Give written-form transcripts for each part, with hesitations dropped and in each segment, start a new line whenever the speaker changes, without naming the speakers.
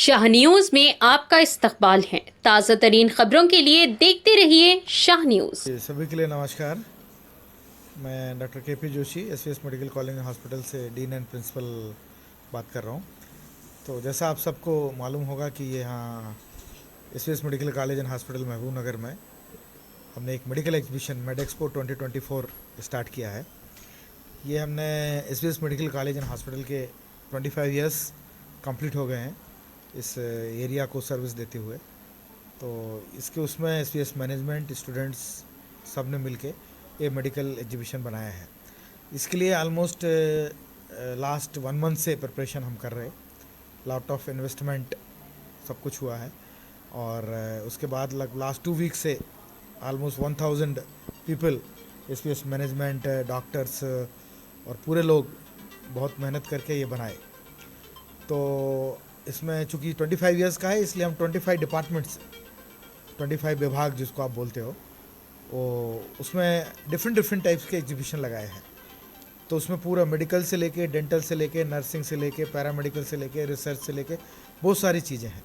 Shah news में आपका इस्तकबाल है। ताज़ा तरीन खबरों के लिए देखते रहिए शाह न्यूज।
सभी के लिए नमस्कार। मैं डॉक्टर के जोशी एसवीएस मेडिकल कॉलेज हॉस्पिटल से डीन एंड प्रिंसिपल बात कर रहा हूँ। तो जैसा आप सबको मालूम होगा कि यहाँ एसवीएस मेडिकल कॉलेज एंड हॉस्पिटल महबूब नगर में हमने एक मेडिकल एग्जीबिशन मेडेक्सपो 2024 स्टार्ट किया है। ये हमने एसवीएस मेडिकल कॉलेज एंड हॉस्पिटल के 25 इयर्स कंप्लीट हो गए हैं इस एरिया को सर्विस देते हुए। तो इसके उसमें एसवीएस मैनेजमेंट स्टूडेंट्स सब ने मिलके ये मेडिकल एग्जीबिशन बनाया है। इसके लिए ऑलमोस्ट लास्ट 1 मंथ से प्रिपरेशन हम कर रहे, लॉट ऑफ इन्वेस्टमेंट सब कुछ हुआ है। और उसके बाद लास्ट 2 वीक से ऑलमोस्ट 1000 पीपल एसवीएस मैनेजमेंट डॉक्टर्स और पूरे लोग बहुत मेहनत करके ये बनाए। तो इसमें चूँकि 25 इयर्स का है इसलिए हम 25 डिपार्टमेंट्स 25 विभाग जिसको आप बोलते हो वो उसमें डिफरेंट टाइप्स के एग्जीबिशन लगाए हैं। तो उसमें पूरा मेडिकल से लेके डेंटल से लेके नर्सिंग से लेके पैरामेडिकल से लेके रिसर्च से लेके बहुत सारी चीज़ें हैं।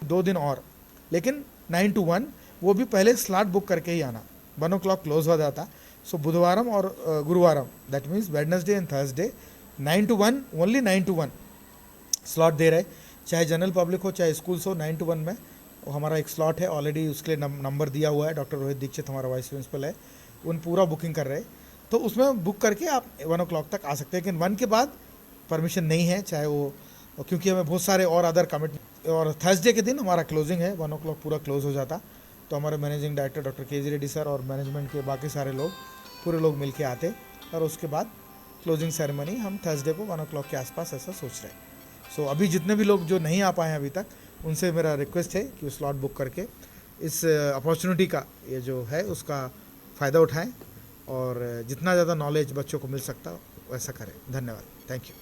2 दिन और, लेकिन 9 to 1 वो भी पहले स्लॉट बुक करके ही आना। 1 o'clock क्लोज हो जाता। सो बुधवारम और गुरुवारम that means Wednesday and Thursday 9 to 1 only 9 to 1 slot दे रहे, चाहे जनरल पब्लिक हो चाहे स्कूल्स हो। 9 to 1 में वो हमारा एक स्लॉट है, ऑलरेडी उसके लिए नंबर दिया हुआ है। डॉक्टर रोहित दीक्षित हमारा वाइस प्रिंसिपल है, उन पूरा बुकिंग कर रहे। तो उसमें बुक करके आप 1 o'clock तक आ सकते हैं, लेकिन 1 के बाद परमिशन नहीं है, चाहे वो क्योंकि हमें बहुत सारे और अदर कमिटमेंट। और थर्सडे के दिन हमारा क्लोजिंग है, 1 o'clock पूरा क्लोज हो जाता। तो हमारे मैनेजिंग डायरेक्टर डॉक्टर के रेड्डी सर और मैनेजमेंट के बाकी सारे लोग पूरे लोग मिल के आते और उसके बाद क्लोजिंग सेरेमनी हम थर्सडे को 1 o'clock के आसपास ऐसा सोच रहे हैं। सो अभी जितने भी लोग जो नहीं आ पाए हैं अभी तक, उनसे मेरा रिक्वेस्ट है कि स्लॉट बुक करके इस अपॉर्चुनिटी का ये जो है उसका फ़ायदा उठाएं और जितना ज़्यादा नॉलेज बच्चों को मिल सकता वैसा करें। धन्यवाद, थैंक यू।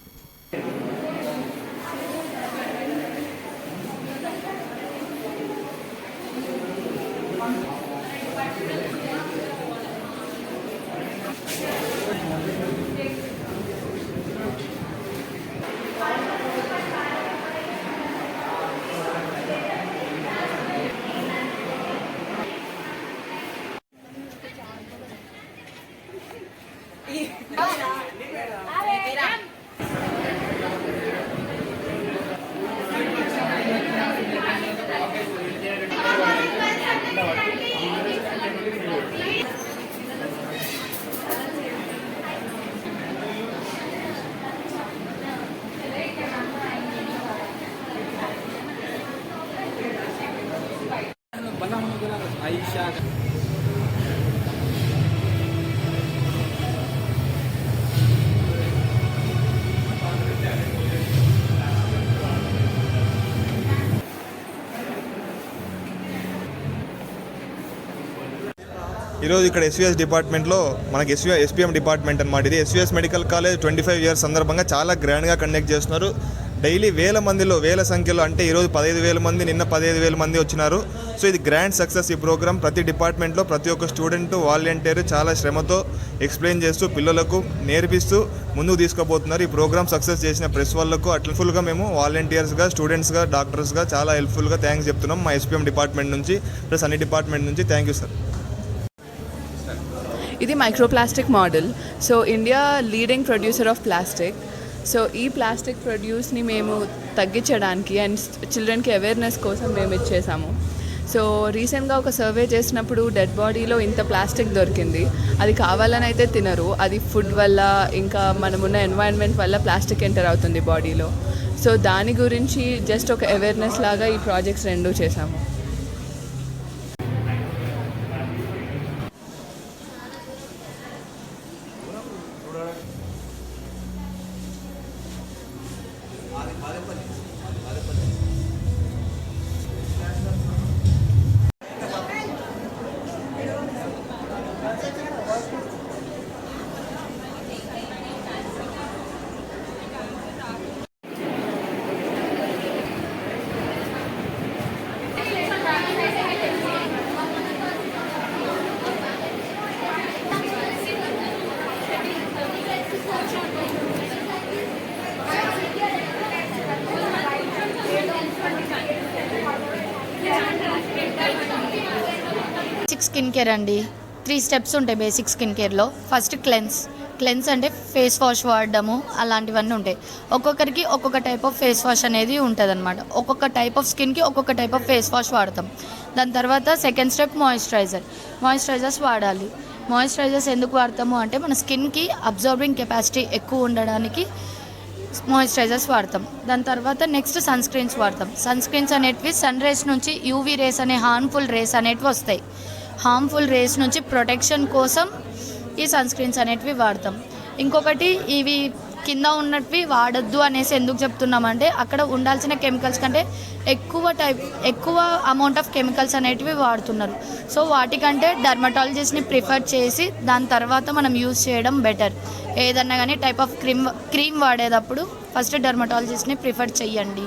Aisyah.
ఈరోజు ఇక్కడ ఎస్వీఎస్ డిపార్ట్మెంట్లో మనకి ఎస్పీఎం డిపార్ట్మెంట్ అన్నమాట. ఇది ఎస్వీఎస్ మెడికల్ కాలేజ్ 25 ఇయర్స్ సందర్భంగా చాలా గ్రాండ్గా కండక్ట్ చేస్తున్నారు. డైలీ వేల సంఖ్యలో, అంటే ఈరోజు 15,000 మంది, నిన్న 15,000 మంది వచ్చినారు. సో ఇది గ్రాండ్ సక్సెస్. ఈ ప్రోగ్రామ్ ప్రతి డిపార్ట్మెంట్లో ప్రతి ఒక్క స్టూడెంట్ వాలంటీర్ చాలా శ్రమతో ఎక్స్ప్లెయిన్ చేస్తూ పిల్లలకు నేర్పిస్తూ ముందుకు తీసుకుపోతున్నారు. ఈ ప్రోగ్రామ్ సక్సెస్ చేసిన ప్రెస్ వాళ్ళకు హెల్ప్ఫుల్గా మేము వాలంటీర్స్గా, స్టూడెంట్స్గా, డాక్టర్స్గా చాలా హెల్ప్ఫుల్గా థ్యాంక్స్ చెప్తున్నాం మా ఎస్పీఎం డిపార్ట్మెంట్ నుంచి ప్లస్ అన్ని డిపార్ట్మెంట్ నుంచి. Thank you sir.
ఇది microplastic model. So India leading producer of plastic. So ఈ ప్లాస్టిక్ ప్రొడ్యూస్ని మేము తగ్గించడానికి అండ్ చిల్డ్రన్కి అవేర్నెస్ కోసం మేము ఇచ్చేసాము. సో రీసెంట్గా ఒక సర్వే చేసినప్పుడు డెడ్ బాడీలో ఇంత ప్లాస్టిక్ దొరికింది. అది కావాలని అయితే తినరు, అది ఫుడ్ వల్ల ఇంకా మనమున్న ఎన్వైరన్మెంట్ వల్ల ప్లాస్టిక్ ఎంటర్ అవుతుంది బాడీలో. సో దాని గురించి జస్ట్ ఒక అవేర్నెస్ లాగా ఈ ప్రాజెక్ట్స్ 2 చేసాము.
కేర్ అండి. 3 స్టెప్స్ ఉంటాయి బేసిక్ స్కిన్ కేర్లో. ఫస్ట్ క్లెన్స్ అంటే ఫేస్ వాష్ వాడడము అలాంటివన్నీ ఉంటాయి. ఒక్కొక్కరికి ఒక్కొక్క టైప్ ఆఫ్ ఫేస్ వాష్ అనేది ఉంటుంది అనమాట. ఒక్కొక్క టైప్ ఆఫ్ స్కిన్కి ఒక్కొక్క టైప్ ఆఫ్ ఫేస్ వాష్ వాడతాం. దాని తర్వాత సెకండ్ స్టెప్ మాయిశ్చరైజర్స్ వాడాలి. మాయిశ్చరైజర్స్ ఎందుకు వాడతాము అంటే మన స్కిన్కి అబ్జర్వింగ్ కెపాసిటీ ఎక్కువ ఉండడానికి మాయిశ్చరైజర్స్ వాడతాం. దాని తర్వాత నెక్స్ట్ సన్ స్క్రీన్స్ వాడతాం. సన్ స్క్రీన్స్ అనేటివి సన్ రేస్ నుంచి యూవీ రేస్ అనే హార్మ్ఫుల్ రేస్ అనేటివి వస్తాయి. హార్మ్ఫుల్ రేస్ నుంచి ప్రొటెక్షన్ కోసం ఈ సన్ స్క్రీన్స్ అనేటివి వాడతాం. ఇంకొకటి ఇవి కింద ఉన్నటివి వాడద్దు అనేసి ఎందుకు చెప్తున్నామంటే అక్కడ ఉండాల్సిన కెమికల్స్ కంటే ఎక్కువ అమౌంట్ ఆఫ్ కెమికల్స్ అనేటివి వాడుతున్నారు. సో వాటికంటే డర్మటాలజిస్ట్ని ప్రిఫర్ చేసి దాని తర్వాత మనం యూజ్ చేయడం బెటర్. ఏదన్నా కానీ టైప్ ఆఫ్ క్రీమ్ వాడేటప్పుడు ఫస్ట్ డర్మటాలజిస్ట్ని ప్రిఫర్ చెయ్యండి.